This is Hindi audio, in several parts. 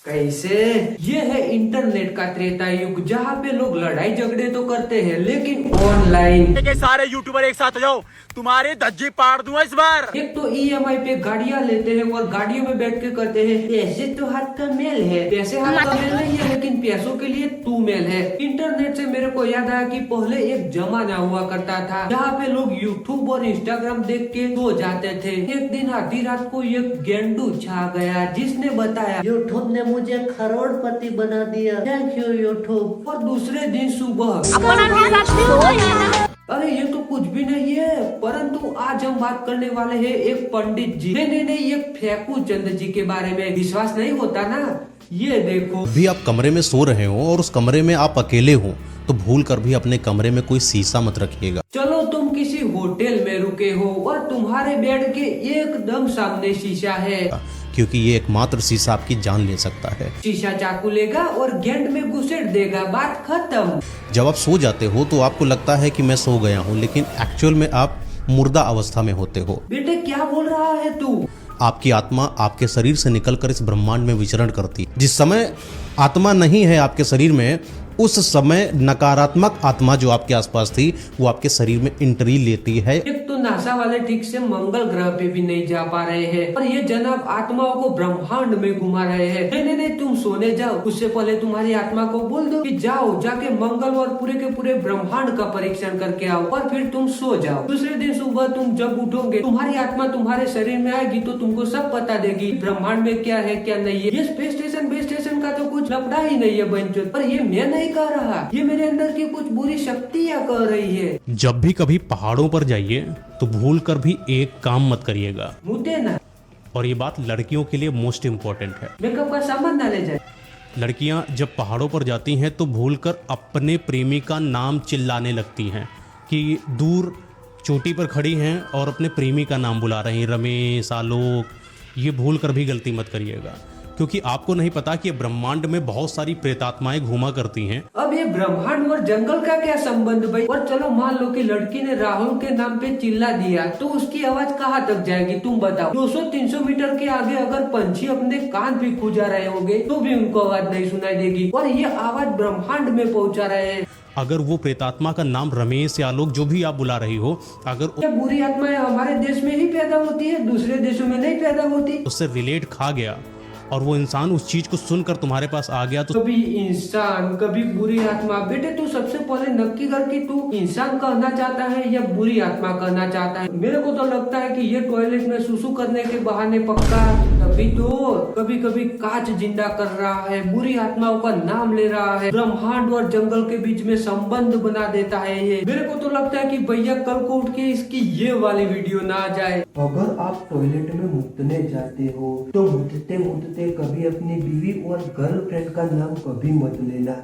कैसे? ये है इंटरनेट का त्रेता युग, जहाँ पे लोग लड़ाई झगड़े तो करते हैं लेकिन ऑनलाइन। सारे यूट्यूबर एक साथ हो जाओ, तुम्हारे धज्जी पाड़ दूंगा इस बार। एक तो ईएमआई पे गाड़ियाँ लेते हैं और गाड़ियों में बैठ के करते हैं पैसे तो हाथ का मेल है, पैसे हाथ का मेल नहीं है लेकिन पैसों के लिए तू मेल है। इंटरनेट से मेरे को याद आया कि पहले एक जमाना हुआ करता था जहाँ पे लोग यूट्यूब और इंस्टाग्राम देख के सो जाते थे। एक दिन आधी रात को एक गेंडू छा गया जिसने बताया यूट्यूब ने मुझे करोड़पति बना दिया, थैंक यू यूट्यूब। और दूसरे दिन सुबह अरे ये तो कुछ भी नहीं है, परंतु आज हम बात करने वाले हैं एक पंडित जी नहीं एक फेकू चंद जी के बारे में। विश्वास नहीं होता ना? ये देखो, भी आप कमरे में सो रहे हो और उस कमरे में आप अकेले हो तो भूल कर भी अपने कमरे में कोई शीशा मत रखिएगा। चलो तुम किसी होटल में रुके हो और तुम्हारे बेड के एकदम सामने शीशा है, क्योंकि ये एकमात्र शीशा आपकी जान ले सकता है। शीशा चाकू लेगा और गेंद में घुसेड़ देगा, बात खत्म। जब आप सो जाते हो तो आपको लगता है कि मैं सो गया हूँ, लेकिन एक्चुअल में आप मुर्दा अवस्था में होते हो। बेटे क्या बोल रहा है तू? आपकी आत्मा आपके शरीर से निकलकर इस ब्रह्मांड में विचरण करती है। जिस समय आत्मा नहीं है आपके शरीर में, उस समय नकारात्मक आत्मा जो आपके आसपास थी वो आपके शरीर में एंट्री लेती है। एक तो नासा वाले ठीक से मंगल ग्रह पे भी नहीं जा पा रहे हैं और ये जनाब आत्माओं को ब्रह्मांड में घुमा रहे हैं। नहीं तुम सोने जाओ, उससे पहले तुम्हारी आत्मा को बोल दो कि जाओ जाके मंगल और पूरे के पूरे ब्रह्मांड का परीक्षण करके आओ और फिर तुम सो जाओ। दूसरे दिन सुबह तुम जब उठोगे तुम्हारी आत्मा तुम्हारे शरीर में आएगी तो तुमको सब बता देगी ब्रह्मांड में क्या है क्या नहीं है। ये स्पेस स्टेशन बेस स्टेशन का तो कुछ लफड़ा ही नहीं है बंचो, पर ये मैं नहीं कह रहा, ये मेरे अंदर की कुछ बुरी शक्तियाँ कह रही है। जब भी कभी पहाड़ों पर जाइए तो भूल कर भी एक काम मत करिएगा, मुझे ना। और ये बात लड़कियों के लिए मोस्ट इम्पोर्टेंट है। मेकअप का सामान ना ले जाए। लड़कियां जब पहाड़ों पर जाती हैं तो भूलकर अपने प्रेमी का नाम चिल्लाने लगती हैं कि दूर चोटी पर खड़ी हैं और अपने प्रेमी का नाम बुला रही हैं, रमेश, आलोक। ये भूलकर भी गलती मत करिएगा, क्योंकि आपको नहीं पता कि ब्रह्मांड में बहुत सारी प्रेतात्माएं घूमा करती हैं। अब ये ब्रह्मांड और जंगल का क्या संबंध भाई? और चलो मान लो कि लड़की ने राहुल के नाम पे चिल्ला दिया तो उसकी आवाज कहाँ तक जाएगी तुम बताओ? 200-300 मीटर के आगे अगर पंछी अपने कान भी खुजा रहे होंगे तो भी उनको आवाज नहीं सुनाई देगी, और ये आवाज ब्रह्मांड में पहुँचा रहे हैं। अगर वो प्रेतात्मा का नाम रमेश या आलोक जो भी आप बुला रही हो, अगर क्या बुरी आत्माएं हमारे देश में ही पैदा होती है, दूसरे देशों में नहीं पैदा होती? उससे रिलेट खा गया और वो इंसान उस चीज को सुनकर तुम्हारे पास आ गया तो कभी इंसान कभी बुरी आत्मा। बेटे तू सबसे पहले नक्की कर कि तू इंसान कहना चाहता है या बुरी आत्मा कहना चाहता है। मेरे को तो लगता है कि ये टॉयलेट में सुसु करने के बहाने पक्का तभी तो कभी कभी कांच जिंदा कर रहा है, बुरी आत्माओं का नाम ले रहा है, ब्रह्मांड और जंगल के बीच में संबंध बना देता है ये। मेरे को तो लगता है कि भैया कल को उठ के इसकी ये वाली वीडियो ना आ जाए। अगर आप टॉयलेट में मुतने जाते हो तो मुतते मुतते कभी अपनी बीवी और गर्लफ्रेंड का नाम कभी मत लेना।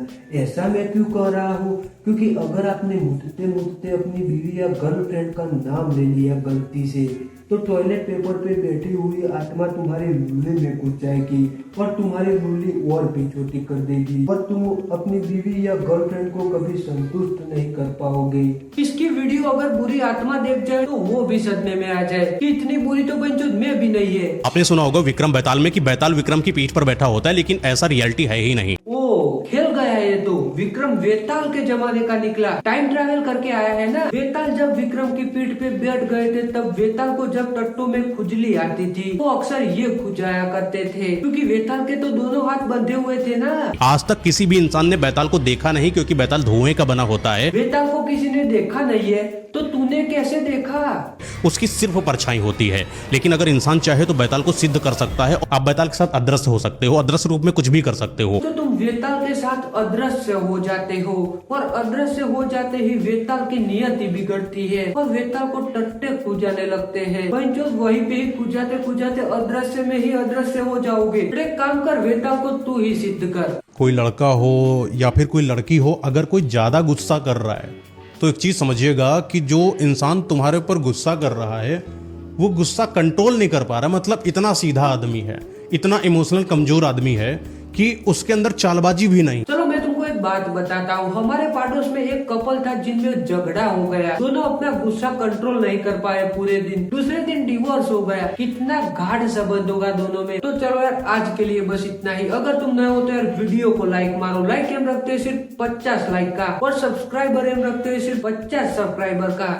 ऐसा मैं क्यों कह रहा हूँ? क्योंकि अगर आपने मुतते मुतते अपनी बीवी या गर्लफ्रेंड का नाम ले लिया गलती से तो टॉयलेट पेपर पे बैठी हुई आत्मा तुम्हारे लूले में घुस जाएगी और तुम्हारी लूली और भी छोटी कर देगी और तुम अपनी बीवी या गर्लफ्रेंड को कभी संतुष्ट नहीं कर पाओगे। इसकी वीडियो अगर बुरी आत्मा देख जाए तो वो भी सदमे में आ जाए कि इतनी बुरी तो बंचुद में भी नहीं है। आपने सुना होगा विक्रम बेताल में कि बेताल विक्रम की पीठ पर बैठा होता है, लेकिन ऐसा रियलिटी है ही नहीं। ओ खेल गया ये तो। विक्रम वेताल के जमाने का निकला, टाइम ट्रैवल करके आया है ना। वेताल जब विक्रम की पीठ पे बैठ गए थे तब वेताल को जब टट्टों में खुजली आती थी तो अक्सर ये खुजाया करते थे, क्योंकि वेताल के तो दोनों हाथ बंधे हुए थे ना। आज तक किसी भी इंसान ने बेताल को देखा नहीं, क्योंकि बेताल धुएं का बना होता है। वेताल को किसी ने देखा नहीं है तो तूने कैसे देखा? उसकी सिर्फ परछाई होती है, लेकिन अगर इंसान चाहे तो बेताल को सिद्ध कर सकता है। आप बेताल के साथ अदृश्य हो सकते हो, अदृश्य रूप में कुछ भी कर सकते हो। तो तुम वेताल के साथ अदृश्य हो जाते हो और अदृश्य हो जाते ही वेताल की नियति बिगड़ती है और वेताल को टट्टे खुजाने लगते हैं। वहीं पे ही खुजाते खुजाते अदृश्य में ही अदृश्य हो जाओगे। एक काम कर, वेताल को तू ही सिद्ध कर। कोई लड़का हो या फिर कोई लड़की हो, अगर कोई ज्यादा गुस्सा कर रहा है तो एक चीज समझिएगा कि जो इंसान तुम्हारे ऊपर गुस्सा कर रहा है वो गुस्सा कंट्रोल नहीं कर पा रहा। मतलब इतना सीधा आदमी है, इतना इमोशनल कमजोर आदमी है कि उसके अंदर चालबाजी भी नहीं। चलो मैं तुमको एक बात बताता हूँ। हमारे पड़ोस में एक कपल था जिनमें झगड़ा हो गया, दोनों अपना गुस्सा कंट्रोल नहीं कर पाए पूरे दिन, दूसरे दिन डिवोर्स हो गया। कितना गाढ़ संबंध होगा दोनों में। तो चलो यार आज के लिए बस इतना ही। अगर तुम नए हो तो यार वीडियो को लाइक मारो। लाइक हम रखते हैं सिर्फ 50 लाइक का और सब्सक्राइबर हम रखते हैं सिर्फ 50 सब्सक्राइबर का।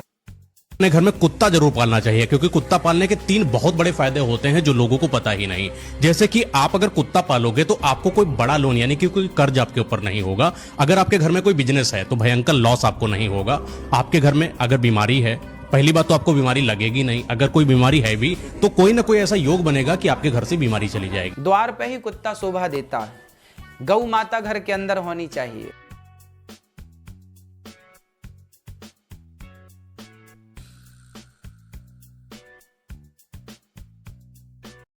अपने घर में कुत्ता जरूर पालना चाहिए, क्योंकि कुत्ता पालने के 3 बहुत बड़े फायदे होते हैं जो लोगों को पता ही नहीं। जैसे कि आप अगर कुत्ता पालोगे तो आपको कोई बड़ा लोन यानी कि कोई कर्ज आपके ऊपर नहीं होगा। अगर आपके घर में कोई बिजनेस है तो भयंकर लॉस आपको नहीं होगा। आपके घर में अगर बीमारी है, पहली बात तो आपको बीमारी लगेगी नहीं। अगर कोई बीमारी है भी तो कोई ना कोई ऐसा योग बनेगा कि आपके घर से बीमारी चली जाएगी। द्वार पे ही कुत्ता शोभा देता है। गौ माता घर के अंदर होनी चाहिए।